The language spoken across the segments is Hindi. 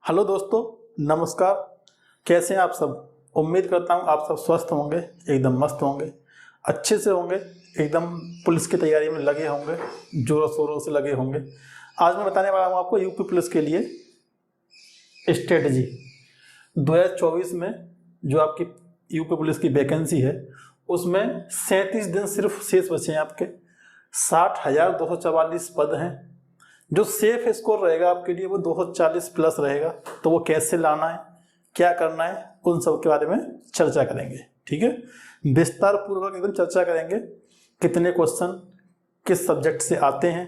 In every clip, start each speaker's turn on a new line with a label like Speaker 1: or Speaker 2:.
Speaker 1: हेलो दोस्तों, नमस्कार। कैसे हैं आप सब। उम्मीद करता हूं आप सब स्वस्थ होंगे, एकदम मस्त होंगे, अच्छे से होंगे, एकदम पुलिस की तैयारी में लगे होंगे, जोरों शोरों से लगे होंगे। आज मैं बताने वाला हूं आपको यूपी पुलिस के लिए स्ट्रेटजी 2024 में। जो आपकी यूपी पुलिस की वैकेंसी है उसमें 37 दिन सिर्फ शेष बचे हैं आपके। 60,244 पद हैं। जो सेफ स्कोर रहेगा आपके लिए वो 240 प्लस रहेगा। तो वो कैसे लाना है, क्या करना है, उन सब के बारे में चर्चा करेंगे। ठीक है, विस्तार पूर्वक एकदम चर्चा करेंगे। कितने क्वेश्चन किस सब्जेक्ट से आते हैं,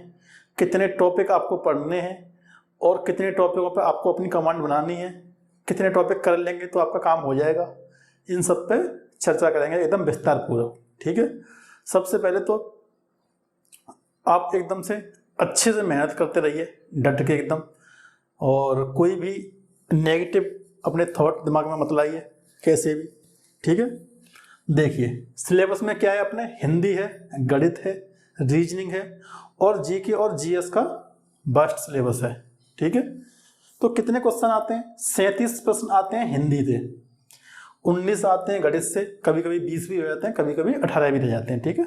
Speaker 1: कितने टॉपिक आपको पढ़ने हैं और कितने टॉपिकों पर आपको अपनी कमांड बनानी है, कितने टॉपिक कर लेंगे तो आपका काम हो जाएगा। इन सब पे चर्चा करेंगे एकदम विस्तार पूर्वक। ठीक है, सबसे पहले तो आप एकदम से अच्छे से मेहनत करते रहिए, डट के एकदम। और कोई भी नेगेटिव अपने थॉट दिमाग में मत लाइए कैसे भी। ठीक है, देखिए सिलेबस में क्या है अपने, हिंदी है, गणित है, रीजनिंग है और जीके और जीएस का वास्ट सिलेबस है। ठीक है, तो कितने क्वेश्चन आते हैं, 37 प्रश्न आते हैं हिंदी से, 19 आते हैं गणित से, कभी कभी 20 भी हो जाते हैं, कभी कभी 18 भी रह जाते हैं। ठीक है,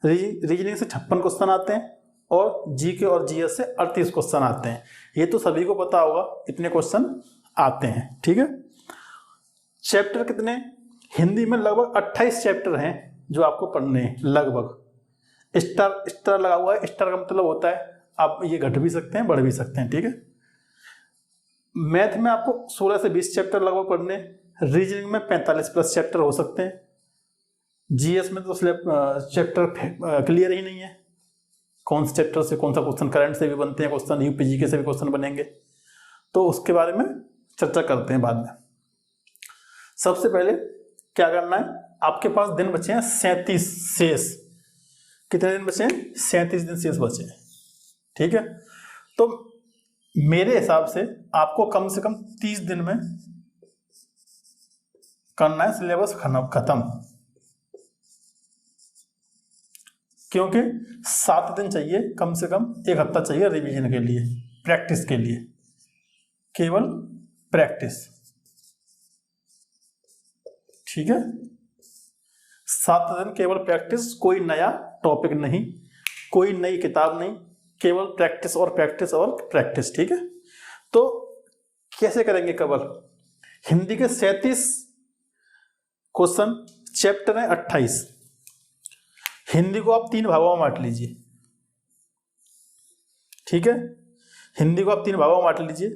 Speaker 1: रीजनिंग से 56 क्वेश्चन आते हैं और जीके और जीएस से 38 क्वेश्चन आते हैं। ये तो सभी को पता होगा, इतने क्वेश्चन आते हैं। ठीक है, चैप्टर कितने, हिंदी में लगभग 28 चैप्टर हैं जो आपको पढ़ने हैं लगभग। स्टार लगा हुआ है, स्टार का मतलब होता है आप ये घट भी सकते हैं बढ़ भी सकते हैं। ठीक है, मैथ में आपको 16 से 20 चैप्टर लगभग पढ़ने, रीजनिंग में 45 प्लस चैप्टर हो सकते हैं, जीएस में तो चैप्टर क्लियर ही नहीं है, कौन से चैप्टर से कौन सा क्वेश्चन, करंट से भी बनते हैं क्वेश्चन, यूपीजीके से भी क्वेश्चन बनेंगे, तो उसके बारे में चर्चा करते हैं बाद में। सबसे पहले क्या करना है, आपके पास दिन बचे हैं 37 शेष। कितने दिन बचे हैं, 37 दिन शेष बचे हैं। ठीक है, तो मेरे हिसाब से आपको कम से कम 30 दिन में करना है सिलेबस खत्म, क्योंकि 7 दिन चाहिए, कम से कम 1 हफ्ता चाहिए रिवीजन के लिए, प्रैक्टिस के लिए, केवल प्रैक्टिस। ठीक है, 7 दिन केवल प्रैक्टिस, कोई नया टॉपिक नहीं, कोई नई किताब नहीं, केवल प्रैक्टिस और प्रैक्टिस और प्रैक्टिस। ठीक है, तो कैसे करेंगे कवर, हिंदी के 37 क्वेश्चन, चैप्टर है 28। हिंदी को आप 3 भागों में बांट लीजिए। ठीक है, हिंदी को आप 3 भागों में बांट लीजिए,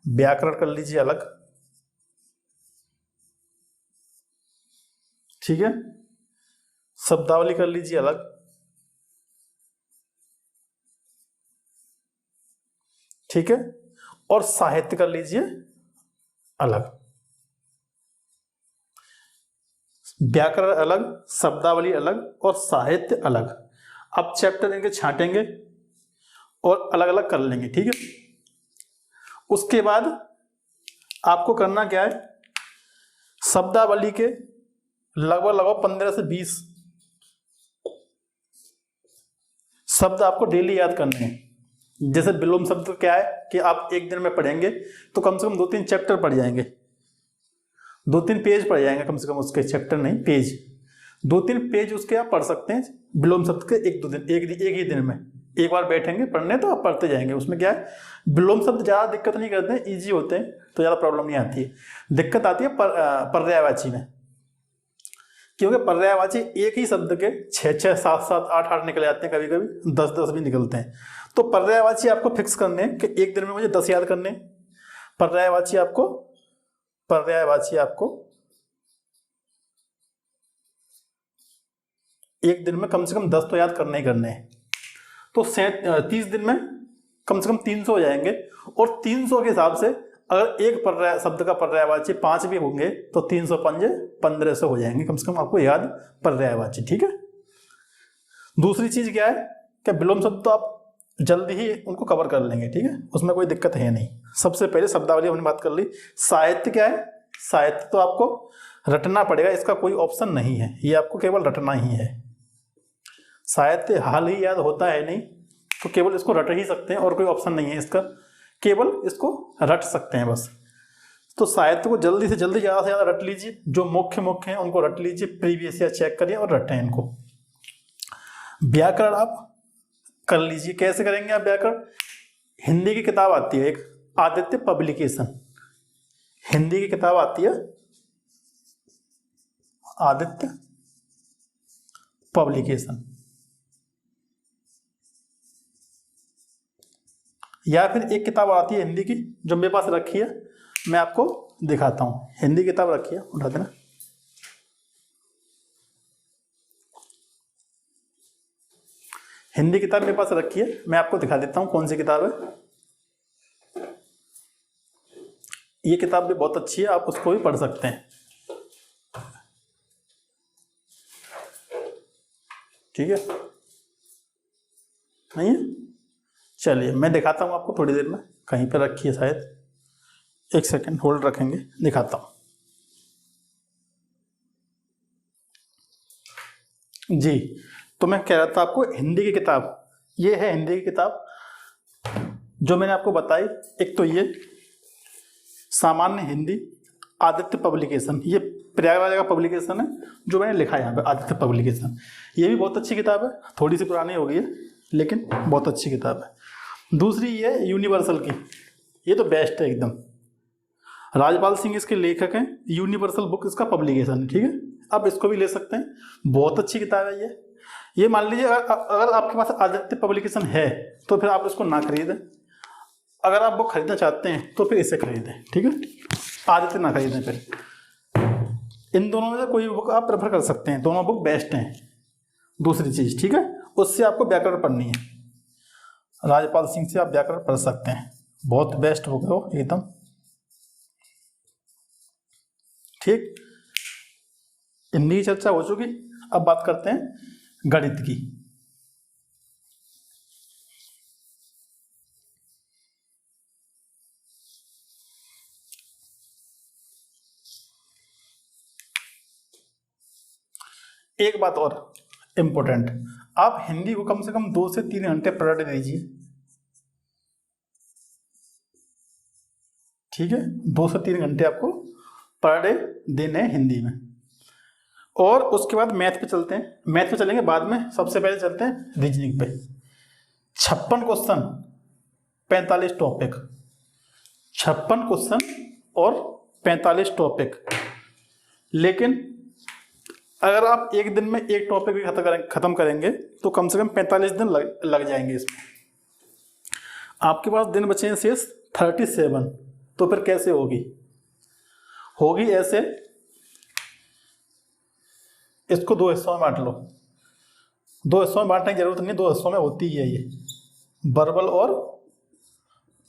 Speaker 1: व्याकरण कर लीजिए अलग। ठीक है, शब्दावली कर लीजिए अलग। ठीक है, और साहित्य कर लीजिए अलग। व्याकरण अलग, शब्दावली अलग और साहित्य अलग। अब चैप्टर इनके छांटेंगे और अलग अलग कर लेंगे। ठीक है, उसके बाद आपको करना क्या है, शब्दावली के लगभग 15 से 20 शब्द आपको डेली याद करने हैं। जैसे विलोम शब्द क्या है कि आप एक दिन में पढ़ेंगे तो कम से कम 2-3 चैप्टर पढ़ जाएंगे, 2-3 पेज पढ़ जाएंगे, कम से कम उसके चैप्टर नहीं पेज, 2-3 पेज उसके आप पढ़ सकते हैं विलोम शब्द के। एक ही दिन में एक बार बैठेंगे पढ़ने तो आप पढ़ते जाएंगे। उसमें क्या है, विलोम शब्द ज़्यादा दिक्कत नहीं करते हैं, ईजी होते हैं तो ज़्यादा प्रॉब्लम नहीं आती है। दिक्कत आती है पर्यायवाची में, क्योंकि पर्यायवाची एक ही शब्द के 6-6, 7-7, 8-8 निकल जाते हैं, कभी कभी 10-10 भी निकलते हैं। तो पर्यायवाची आपको फिक्स करने हैं कि एक दिन में मुझे 10 याद करने। पर्यायवाची आपको एक दिन में कम से कम 10 तो याद करने ही करने हैं। तो 30 दिन में कम से कम 300 हो जाएंगे। और 300 के हिसाब से अगर एक पर्याय शब्द का पर्यायवाची 5 भी होंगे तो 305 1500 हो जाएंगे कम से कम आपको याद पर्यायवाची। ठीक है, दूसरी चीज क्या है कि विलोम शब्द तो आप जल्दी ही उनको कवर कर लेंगे। ठीक है, उसमें कोई दिक्कत है नहीं। सबसे पहले शब्दावली हमने बात कर ली। साहित्य क्या है, साहित्य तो आपको रटना पड़ेगा, इसका कोई ऑप्शन नहीं है, ये आपको केवल रटना ही है। साहित्य हाल ही याद होता है नहीं, तो केवल इसको रट ही सकते हैं और कोई ऑप्शन नहीं है इसका केवल इसको रट सकते हैं बस। तो साहित्य को जल्दी से जल्दी ज़्यादा से ज़्यादा रट लीजिए, जो मुख्य मुख्य हैं उनको रट लीजिए, प्रीवियस ईयर चेक करिए और रटें इनको। व्याकरण आप कर लीजिए। कैसे करेंगे आप व्याकरण? हिंदी की किताब आती है एक, आदित्य पब्लिकेशन, हिंदी की किताब आती है आदित्य पब्लिकेशन, या फिर एक किताब आती है हिंदी की जो मेरे पास रखी है, मैं आपको दिखाता हूं। हिंदी किताब रखी है, उठा देना। हिंदी किताब मेरे पास रखी है, मैं आपको दिखा देता हूं कौन सी किताब है। ये किताब भी बहुत अच्छी है, आप उसको भी पढ़ सकते हैं। ठीक है, नहीं है? चलिए मैं दिखाता हूं आपको थोड़ी देर में, कहीं पर रखी है शायद, एक सेकंड होल्ड रखेंगे, दिखाता हूं। जी, तो मैं कह रहा था आपको हिंदी की किताब, ये है हिंदी की किताब जो मैंने आपको बताई। एक तो ये सामान्य हिंदी आदित्य पब्लिकेशन, ये प्रयागराज का पब्लिकेशन है जो मैंने लिखा है यहाँ पे, आदित्य पब्लिकेशन। ये भी बहुत अच्छी किताब है, थोड़ी सी पुरानी हो गई है लेकिन बहुत अच्छी किताब है। दूसरी ये है यूनिवर्सल की, ये तो बेस्ट है एकदम। राजपाल सिंह इसके लेखक हैं, यूनिवर्सल बुक इसका पब्लिकेशन है। ठीक है, आप इसको भी ले सकते हैं, बहुत अच्छी किताब है ये मान लीजिए अगर आपके पास आदित्य पब्लिकेशन है तो फिर आप इसको ना खरीदें, अगर आप बुक खरीदना चाहते हैं तो फिर इसे खरीदें। ठीक है, आदित्य ना खरीदें। फिर इन दोनों में से कोई बुक आप प्रेफर कर सकते हैं, दोनों बुक बेस्ट हैं। दूसरी चीज, ठीक है, उससे आपको व्याकरण पढ़नी है, राजपाल सिंह से आप व्याकरण पढ़ सकते हैं, बहुत बेस्ट बुक है वो एकदम। ठीक, हिंदी की चर्चा हो चुकी, अब बात करते हैं गणित की। एक बात और इम्पोर्टेंट, आप हिंदी को कम से कम 2 से 3 घंटे पर डे दीजिए। ठीक है, 2 से 3 घंटे आपको पर डे देने हैं हिंदी में। और उसके बाद मैथ पे चलते हैं, मैथ पे चलेंगे बाद में, सबसे पहले चलते हैं रीजनिंग पे। 56 क्वेश्चन, 45 टॉपिक, 56 क्वेश्चन और 45 टॉपिक। लेकिन अगर आप एक दिन में एक टॉपिक भी खत्म करेंगे तो कम से कम 45 दिन लग जाएंगे इसमें। आपके पास दिन बचे हैं शेष 37, तो फिर कैसे होगी ऐसे, इसको 2 हिस्सों में बांट लो। 2 हिस्सों में बांटने की जरूरत नहीं, 2 हिस्सों में होती है ये, वर्बल और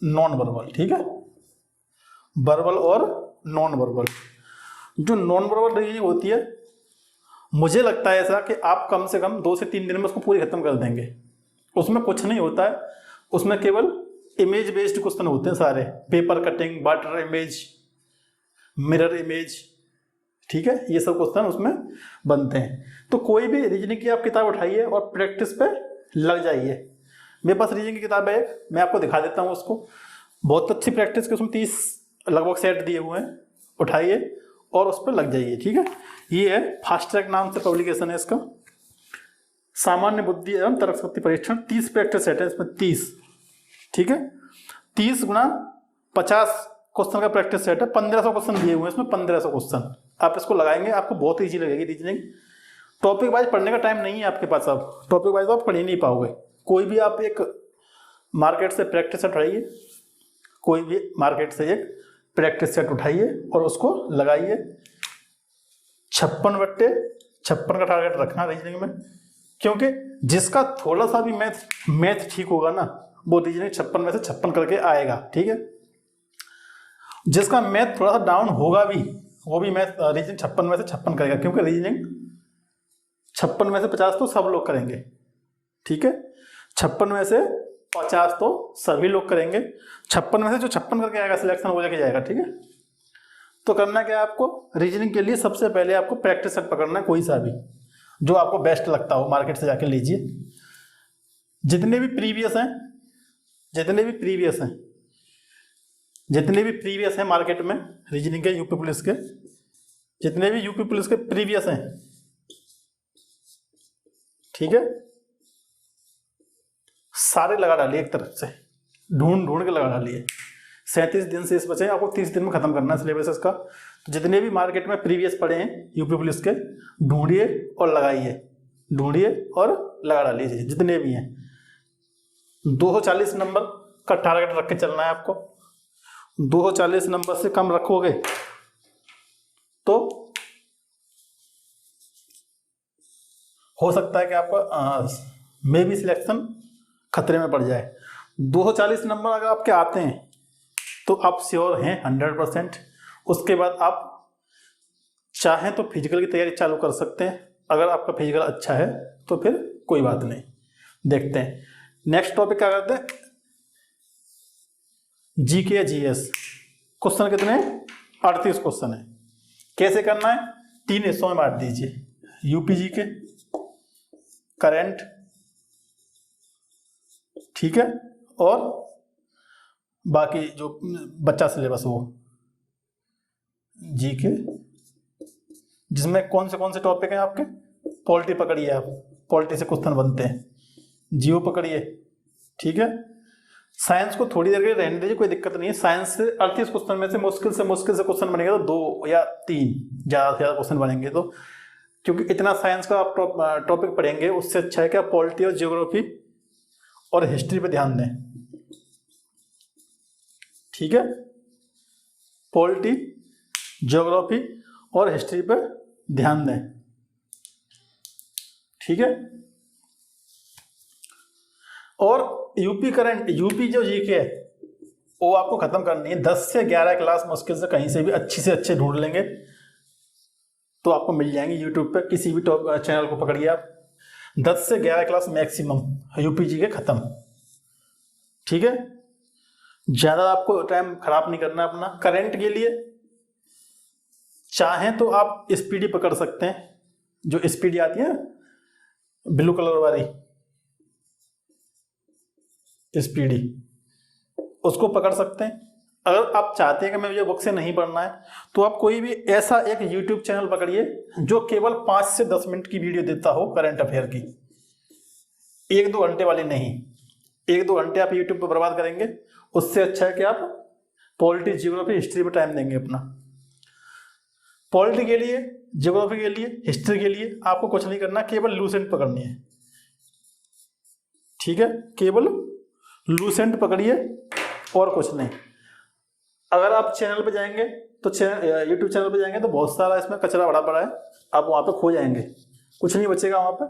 Speaker 1: नॉन वर्बल। ठीक है, वर्बल और नॉन वर्बल। जो नॉन वर्बल रीजनिंग होती है, मुझे लगता है ऐसा कि आप कम से कम 2 से 3 दिन में उसको पूरी खत्म कर देंगे। उसमें कुछ नहीं होता है, उसमें केवल इमेज बेस्ड क्वेश्चन होते हैं सारे, paper cutting, water image, mirror image. ठीक है, ये सब क्वेश्चन उसमें बनते हैं। तो कोई भी रीजनिंग की आप किताब उठाइए और प्रैक्टिस पे लग जाइए। मेरे पास रीजनिंग की किताब है, मैं आपको दिखा देता हूँ उसको, बहुत अच्छी प्रैक्टिस के, उसमें 30 लगभग सेट दिए हुए हैं, उठाइए और उस पर लग जाइए। ठीक है, ये है फास्ट ट्रैक नाम से पब्लिकेशन है इसका, सामान्य बुद्धि एवं तर्क शक्ति परीक्षण। 30 प्रैक्टिस सेट है इसमें, 30। ठीक है, 30 गुणा 50 क्वेश्चन का प्रैक्टिस सेट है, 1500 क्वेश्चन दिए हुए हैं इसमें, 1500 क्वेश्चन आप इसको लगाएंगे, आपको बहुत ईजी लगेगी रीजनिंग। टॉपिक वाइज पढ़ने का टाइम नहीं है आपके पास, अब टॉपिक वाइज आप पढ़ ही नहीं पाओगे। कोई भी आप एक मार्केट से प्रैक्टिस सेट उठाइए, कोई भी मार्केट से एक प्रैक्टिस सेट उठाइए और उसको लगाइए। 56/56 का टारगेट रखना रीजनिंग में, क्योंकि जिसका थोड़ा सा भी मैथ ठीक होगा ना, वो रीजनिंग 56 में से 56 करके आएगा। ठीक है, जिसका मैथ थोड़ा सा डाउन होगा भी, वो भी मैथ रीजनिंग 56 में से 56 करेगा, क्योंकि रीजनिंग 56 में से 50 तो सब लोग करेंगे। ठीक है, 56 में से 50 तो सभी लोग करेंगे, 56 में से जो 56 करके आएगा सिलेक्शन हो जाके जाएगा। ठीक है, तो करना क्या है आपको, रीजनिंग के लिए सबसे पहले आपको प्रैक्टिस सेट पकड़ना है, कोई सा भी जो आपको बेस्ट लगता हो, मार्केट से जाके लीजिए। जितने भी प्रीवियस हैं जितने भी प्रीवियस हैं मार्केट में रीजनिंग के यूपी पुलिस के, जितने भी यूपी पुलिस के प्रीवियस हैं, ठीक है, सारे लगा डालिए, एक तरफ से ढूंढ ढूंढ के लगा डालिए। 37 दिन से इस बचे, आपको 30 दिन में खत्म करना है सिलेबस इसका। तो जितने भी मार्केट में प्रीवियस पढ़े हैं यूपी पुलिस के, ढूंढिए और लगाइए, ढूंढिए और लगा डालिए जितने भी हैं। 240 नंबर का टारगेट रख के चलना है आपको। 240 नंबर से कम रखोगे तो हो सकता है कि आपका मे बी सिलेक्शन खतरे में पड़ जाए। 240 नंबर अगर आपके आते हैं तो आप श्योर हैं 100%। उसके बाद आप चाहें तो फिजिकल की तैयारी चालू कर सकते हैं। अगर आपका फिजिकल अच्छा है तो फिर कोई बात नहीं, देखते हैं। नेक्स्ट टॉपिक क्या करते हैं, जीके या जीएस। क्वेश्चन कितने हैं, 38 क्वेश्चन है। कैसे करना है, 3 हिस्सों में बांट दीजिए, यूपी जीके, करंट, ठीक है, और बाकी जो बच्चा सिलेबस वो जीके, जिसमें कौन से टॉपिक हैं आपके। पॉलिटी पकड़िए आप, पॉलिटी से क्वेश्चन बनते हैं। जियो पकड़िए, ठीक है। साइंस को थोड़ी देर के लिए रहने दीजिए, कोई दिक्कत नहीं है। साइंस से 38 क्वेश्चन में से मुश्किल से क्वेश्चन बनेगा तो 2 या 3 ज़्यादा से ज़्यादा क्वेश्चन बनेंगे। तो क्योंकि इतना साइंस का आप टॉपिक पढ़ेंगे, उससे अच्छा है कि आप पॉलिटी और जियोग्राफी और हिस्ट्री पे ध्यान दें, ठीक है। पॉलिटी, ज्योग्राफी और हिस्ट्री पे ध्यान दें, ठीक है। और यूपी करंट, यूपी जो जीके है वो आपको खत्म करनी है। 10 से 11 क्लास मुश्किल से कहीं से भी अच्छी से अच्छे ढूंढ लेंगे तो आपको मिल जाएंगे यूट्यूब पे, किसी भी टॉप चैनल को पकड़िए आप। 10 से 11 क्लास मैक्सिमम यूपी जीके खत्म, ठीक है। ज्यादा आपको टाइम खराब नहीं करना अपना। करंट के लिए चाहें तो आप स्पीडी पकड़ सकते हैं, जो स्पीडी आती है ब्लू कलर वाली स्पीडी, उसको पकड़ सकते हैं। अगर आप चाहते हैं कि मुझे बुक से नहीं पढ़ना है तो आप कोई भी ऐसा एक यूट्यूब चैनल पकड़िए जो केवल 5 से 10 मिनट की वीडियो देता हो करंट अफेयर की, 1-2 घंटे वाली नहीं। 1-2 घंटे आप यूट्यूब पर बर्बाद करेंगे, उससे अच्छा है कि आप पॉलिटी, जियोग्राफी, हिस्ट्री पर टाइम देंगे अपना। पॉलिटी के लिए, जियोग्राफी के लिए, हिस्ट्री के लिए आपको कुछ नहीं करना, केवल लूसेंट पकड़नी है, ठीक है। केवल लूसेंट पकड़िए और कुछ नहीं। अगर आप चैनल पे जाएंगे तो यूट्यूब चैनल पे जाएंगे तो बहुत सारा इसमें कचरा बड़ा पड़ा है, आप वहाँ पे खो जाएंगे, कुछ नहीं बचेगा वहाँ पे।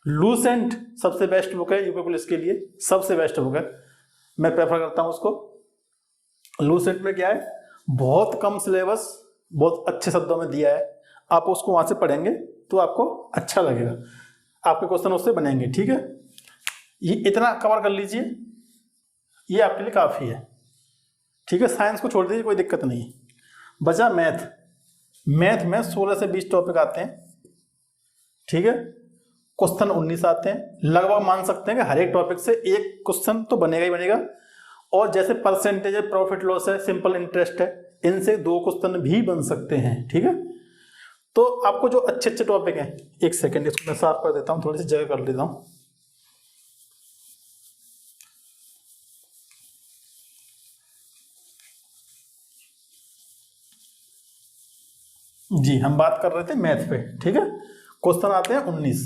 Speaker 1: लूसेंट सबसे बेस्ट बुक है यूपी पुलिस के लिए, सबसे बेस्ट बुक है, मैं प्रेफर करता हूँ उसको। लूसेंट में क्या है, बहुत कम सिलेबस, बहुत अच्छे शब्दों में दिया है। आप उसको वहाँ से पढ़ेंगे तो आपको अच्छा लगेगा, आपके क्वेश्चन उससे बनेंगे, ठीक है। ये इतना कवर कर लीजिए, ये आपके लिए काफ़ी है, ठीक है। साइंस को छोड़ दीजिए, कोई दिक्कत नहीं है। बचा मैथ। मैथ में 16 से 20 टॉपिक आते हैं, ठीक है। क्वेश्चन 19 आते हैं। लगभग मान सकते हैं कि हर एक टॉपिक से एक क्वेश्चन तो बनेगा ही बनेगा। और जैसे परसेंटेज है, प्रॉफिट लॉस है, सिंपल इंटरेस्ट है, इनसे 2 क्वेश्चन भी बन सकते हैं, ठीक है। तो आपको जो अच्छे अच्छे टॉपिक हैं, एक सेकेंड इसको मैं साफ कर देता हूँ, थोड़ी सी जगह कर लेता हूँ। जी, हम बात कर रहे थे मैथ पे, ठीक है। क्वेश्चन आते हैं 19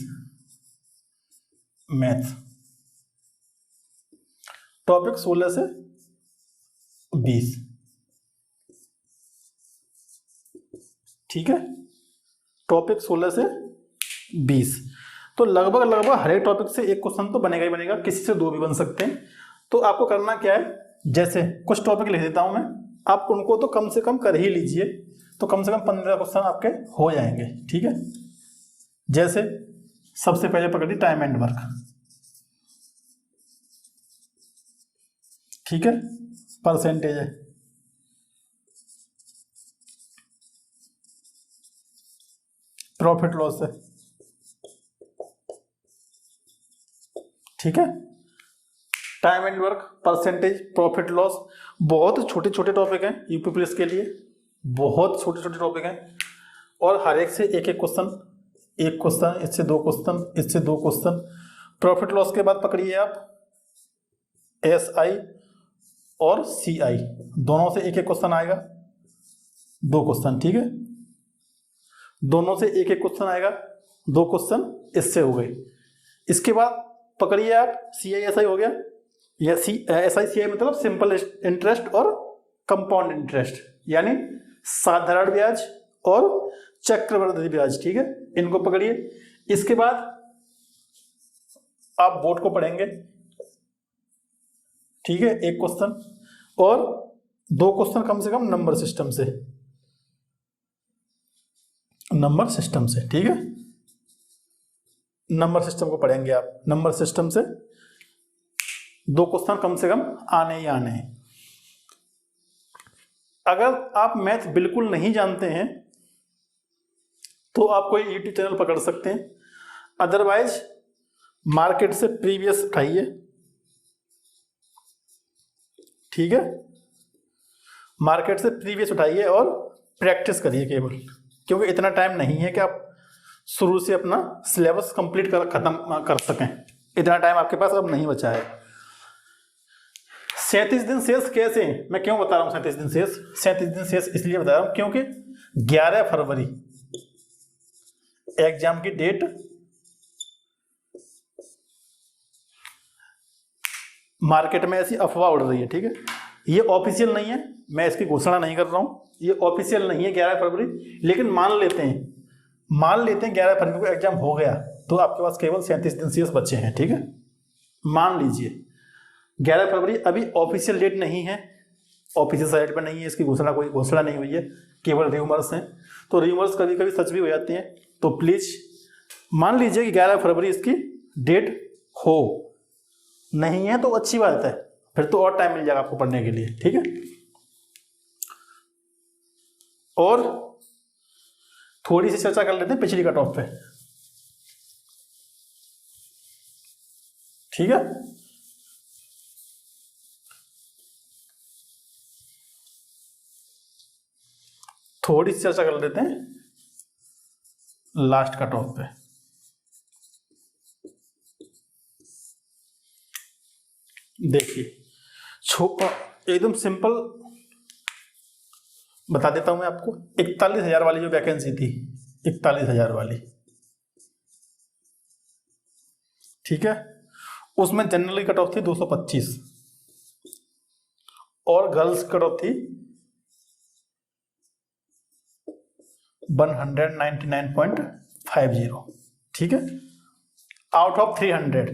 Speaker 1: मैथ, टॉपिक 16 से 20, ठीक है। टॉपिक 16 से 20, तो लगभग हर एक टॉपिक से एक क्वेश्चन तो बनेगा ही बनेगा, किसी से 2 भी बन सकते हैं। तो आपको करना क्या है, जैसे कुछ टॉपिक लिख देता हूं मैं, आप उनको तो कम से कम कर ही लीजिए, तो कम से कम 15 क्वेश्चन आपके हो जाएंगे, ठीक है। जैसे सबसे पहले पकड़िए टाइम एंड वर्क, ठीक है। परसेंटेज है, प्रॉफिट लॉस है, ठीक है। Time and work, percentage, profit loss, बहुत छोटे छोटे टॉपिक हैं यूपी पुलिस के लिए, बहुत छोटे छोटे टॉपिक हैं। और हर एक से एक एक क्वेश्चन, एक क्वेश्चन, इससे दो क्वेश्चन, इससे दो क्वेश्चन। प्रॉफिट लॉस के बाद पकड़िए आप SI और CI, दोनों से एक एक क्वेश्चन आएगा, दो क्वेश्चन, ठीक है, दोनों से एक एक क्वेश्चन आएगा, दो क्वेश्चन इससे हो गए। इसके बाद पकड़िए आप CI/SI हो गया, या SI/CI मतलब सिंपल इंटरेस्ट और कंपाउंड इंटरेस्ट, यानी साधारण ब्याज और चक्रवृद्धि ब्याज, ठीक है, इनको पकड़िए। इसके बाद आप बोर्ड को पढ़ेंगे, ठीक है, एक क्वेश्चन और दो क्वेश्चन कम से कम नंबर सिस्टम से, नंबर सिस्टम से, ठीक है, नंबर सिस्टम को पढ़ेंगे आप। नंबर सिस्टम से दो क्वेश्चन कम से कम आने ही आने हैं। अगर आप मैथ बिल्कुल नहीं जानते हैं तो आप कोई यूट्यूब चैनल पकड़ सकते हैं, अदरवाइज मार्केट से प्रीवियस उठाइए, ठीक है, मार्केट से प्रीवियस उठाइए और प्रैक्टिस करिए केवल, क्योंकि इतना टाइम नहीं है कि आप शुरू से अपना सिलेबस कंप्लीट कर खत्म कर सकें, इतना टाइम आपके पास अब नहीं बचा है। 37 दिन शेष कैसे, मैं क्यों बता रहा हूं 37 दिन शेष? 37 दिन शेष इसलिए बता रहा हूं क्योंकि 11 फरवरी एग्जाम की डेट मार्केट में ऐसी अफवाह उड़ रही है, ठीक है, ये ऑफिशियल नहीं है, मैं इसकी घोषणा नहीं कर रहा हूं, ये ऑफिशियल नहीं है 11 फरवरी, लेकिन मान लेते हैं 11 फरवरी को एग्जाम हो गया तो आपके पास केवल 37 दिन शेष बचे हैं, ठीक है, मान लीजिए 11 फरवरी अभी ऑफिशियल डेट नहीं है, ऑफिशियल साइट पर नहीं है, इसकी घोषणा कोई घोषणा नहीं हुई है, केवल र्यूमर्स हैं। तो र्यूमर्स कभी कभी सच भी हो जाती हैं, तो प्लीज मान लीजिए कि 11 फरवरी इसकी डेट हो, नहीं है तो अच्छी बात है, फिर तो और टाइम मिल जाएगा आपको पढ़ने के लिए, ठीक है। और थोड़ी सी चर्चा कर लेते हैं पिछली कट ऑफ पे, ठीक है। थोड़ी सी चर्चा कर लेते हैं लास्ट कट ऑफ पे। देखिए एकदम सिंपल बता देता हूं मैं आपको, 41,000 वाली जो वैकेंसी थी, 41,000 वाली, ठीक है, उसमें जनरल की कट ऑफ थी 225 और गर्ल्स की कट ऑफ थी 199.50, ठीक है, आउट ऑफ 300,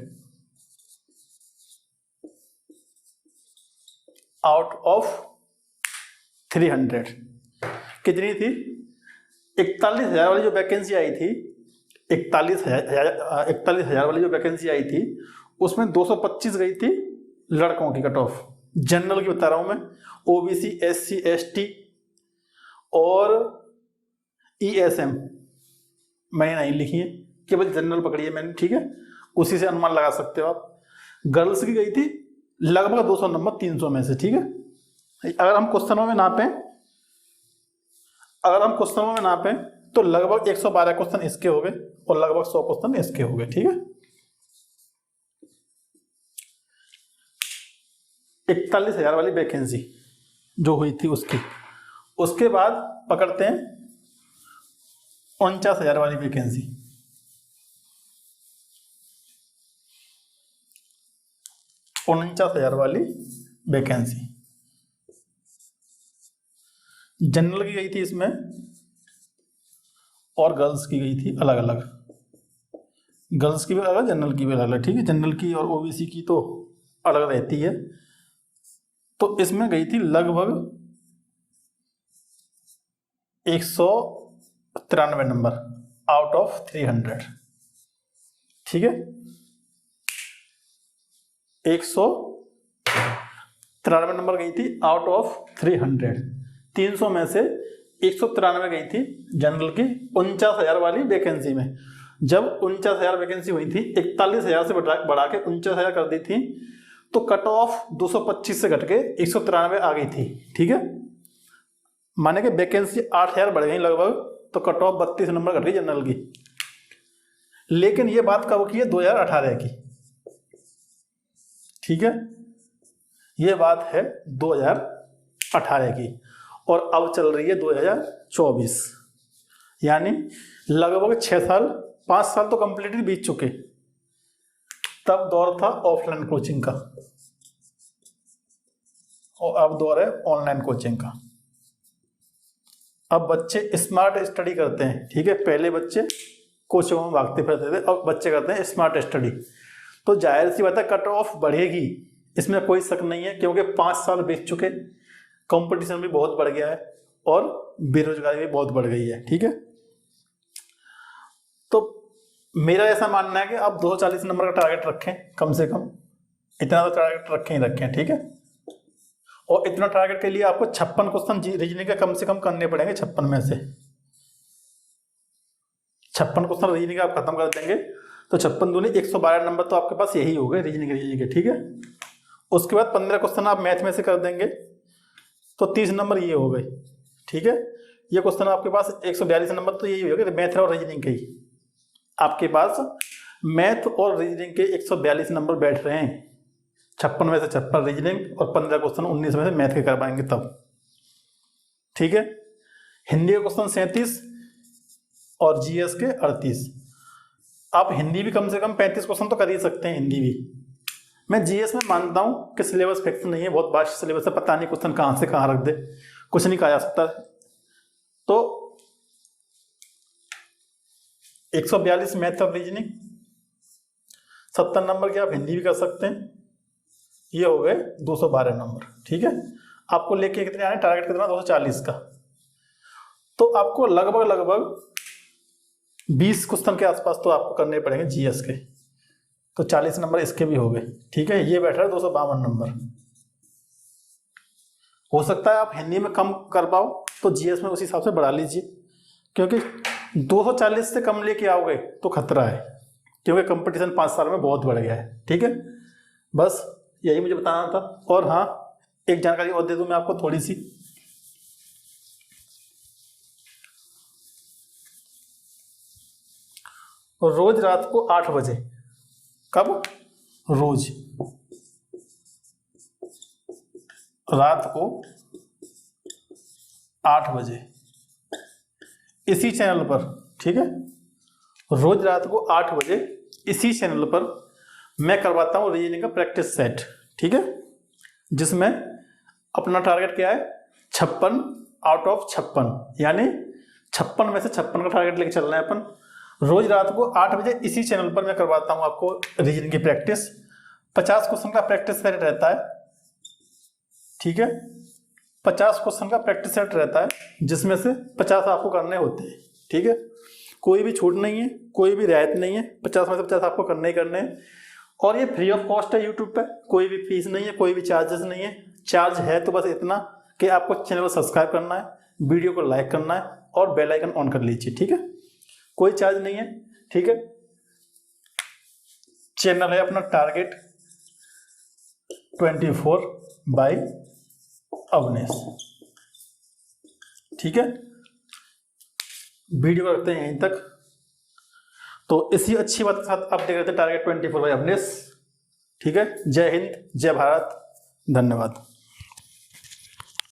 Speaker 1: आउट ऑफ 300 कितनी थी? 41,000 वाली जो वैकेंसी आई थी, 41,000 वाली जो वैकेंसी आई थी उसमें 225 गई थी लड़कों की कट ऑफ, जनरल की बता रहा हूं मैं, OBC, SC, ST और ESM मैंने नहीं लिखी है, केवल जनरल पकड़ी है मैंने, ठीक है, उसी से अनुमान लगा सकते हो आप। गर्ल्स की गई थी लगभग 200 नंबर 300 में से, ठीक है। अगर हम क्वेश्चनों में नापें तो लगभग 112 क्वेश्चन इसके हो गए और लगभग 100 क्वेश्चन इसके हो गए, ठीक है। 41,000 वाली वैकेंसी जो हुई थी उसके बाद पकड़ते हैं 49,000 वाली वैकेंसी, 49,000 वाली वैकेंसी जनरल की गई थी इसमें और गर्ल्स की गई थी अलग अलग, गर्ल्स की भी अलग, जनरल की भी अलग, ठीक है, जनरल की और OBC की तो अलग रहती है। तो इसमें गई थी लगभग 193 नंबर आउट ऑफ 300, ठीक है, 193 नंबर गई थी आउट ऑफ 300, 300 में से 193 गई थी जनरल की 49,000 वाली वैकेंसी में। जब 49,000 वैकेंसी हुई थी, 41,000 से बढ़ा के 49,000 कर दी थी, तो कट ऑफ 225 से घट के 193 आ गई थी, ठीक है। माने कि वैकेंसी 8000 बढ़ गई लगभग, तो कट ऑफ 32 नंबर घट गई जनरल की। लेकिन ये बात कब की है? 2018 की, ठीक है। ये बात है 2018 की, और अब चल रही है 2024, यानी लगभग 6 साल, 5 साल तो कंप्लीटली बीत चुके। तब दौर था ऑफलाइन कोचिंग का और अब दौर है ऑनलाइन कोचिंग का। अब बच्चे स्मार्ट स्टडी करते हैं, ठीक है। पहले बच्चे कोचिंगों में भागते फिरते थे, अब बच्चे करते हैं स्मार्ट स्टडी। तो जाहिर सी बात है कट ऑफ बढ़ेगी, इसमें कोई शक नहीं है, क्योंकि 5 साल बीत चुके, कंपटीशन भी बहुत बढ़ गया है और बेरोजगारी भी बहुत बढ़ गई है, ठीक है। तो मेरा ऐसा मानना है कि आप 240 नंबर का टारगेट रखें, कम से कम इतना तो टारगेट रखें ही रखें, ठीक है। और इतना टारगेट के लिए आपको 56 क्वेश्चन रीजनिंग के कम से कम करने पड़ेंगे। 56 में से 56 क्वेश्चन रीजनिंग आप खत्म कर देंगे तो 56 दूनी 112 नंबर तो आपके पास यही हो गए रीजनिंग के, ठीक है। उसके बाद 15 क्वेश्चन आप मैथ में से कर देंगे तो 30 नंबर ये हो गए, ठीक है। ये क्वेश्चन आपके पास 142 नंबर तो यही हो गए मैथ और रीजनिंग के ही। आपके पास मैथ और रीजनिंग के 142 नंबर बैठ रहे हैं। 56 में से 56 रीजनिंग और 15 क्वेश्चन 19 में से मैथ के कर पाएंगे तब, ठीक है। हिंदी के क्वेश्चन 37 और जीएस के 38। आप हिंदी भी कम से कम 35 क्वेश्चन तो कर ही सकते हैं, हिंदी भी। मैं जीएस में मानता हूं कि सिलेबस फिक्स नहीं है, बहुत वास्ट सिलेबस है, पता नहीं क्वेश्चन कहां से कहां रख दे, कुछ नहीं कहा जा सकता। तो 142 मैथ और रीजनिंग, 70 नंबर के आप हिंदी भी कर सकते हैं, ये हो गए 212 नंबर, ठीक है। आपको लेके कितने आने टारगेट कितना? 240 का। तो आपको लगभग 20 क्वेश्चन के आसपास तो आपको करने पड़ेंगे जीएस के, तो 40 नंबर इसके भी हो गए, ठीक है। ये बैठा है 252 नंबर। हो सकता है आप हिंदी में कम कर पाओ तो जीएस में उसी हिसाब से बढ़ा लीजिए, क्योंकि 240 से कम लेके आओगे तो खतरा है, क्योंकि कंपटीशन 5 साल में बहुत बढ़ गया है, ठीक है। बस यही मुझे बताना था। और हाँ, एक जानकारी और दे दूं मैं आपको थोड़ी सी। रोज रात को 8 बजे, कब? रोज रात को 8 बजे इसी चैनल पर, ठीक है। रोज रात को 8 बजे इसी चैनल पर मैं करवाता हूँ रीजनिंग का प्रैक्टिस सेट, ठीक है। जिसमें अपना टारगेट क्या है? 56 आउट ऑफ 56, यानी 56 में से 56 का टारगेट लेके चलना है अपन। रोज रात को 8 बजे इसी चैनल पर मैं करवाता हूं आपको रीजनिंग की प्रैक्टिस। 50 क्वेश्चन का प्रैक्टिस सेट रहता है, ठीक है। 50 क्वेश्चन का प्रैक्टिस सेट रहता है, जिसमें से 50 आपको करने होते हैं, ठीक है। कोई भी छूट नहीं है, कोई भी रियायत नहीं है, 50 में से 50 आपको करने ही करने हैं। और ये फ्री ऑफ कॉस्ट है यूट्यूब पे, कोई भी फीस नहीं है, कोई भी चार्जेस नहीं है। चार्ज है तो बस इतना कि आपको चैनल को सब्सक्राइब करना है, वीडियो को लाइक करना है और बेल आइकन ऑन कर लीजिए, ठीक है। कोई चार्ज नहीं है, ठीक है। चैनल है अपना टारगेट 24 बाय अवनेश, ठीक है। वीडियो को रखते हैं यहीं तक। तो इसी अच्छी बात के साथ अपडेट करते हैं टारगेट 24 बाय अवनेश, ठीक है। जय हिंद, जय भारत, धन्यवाद।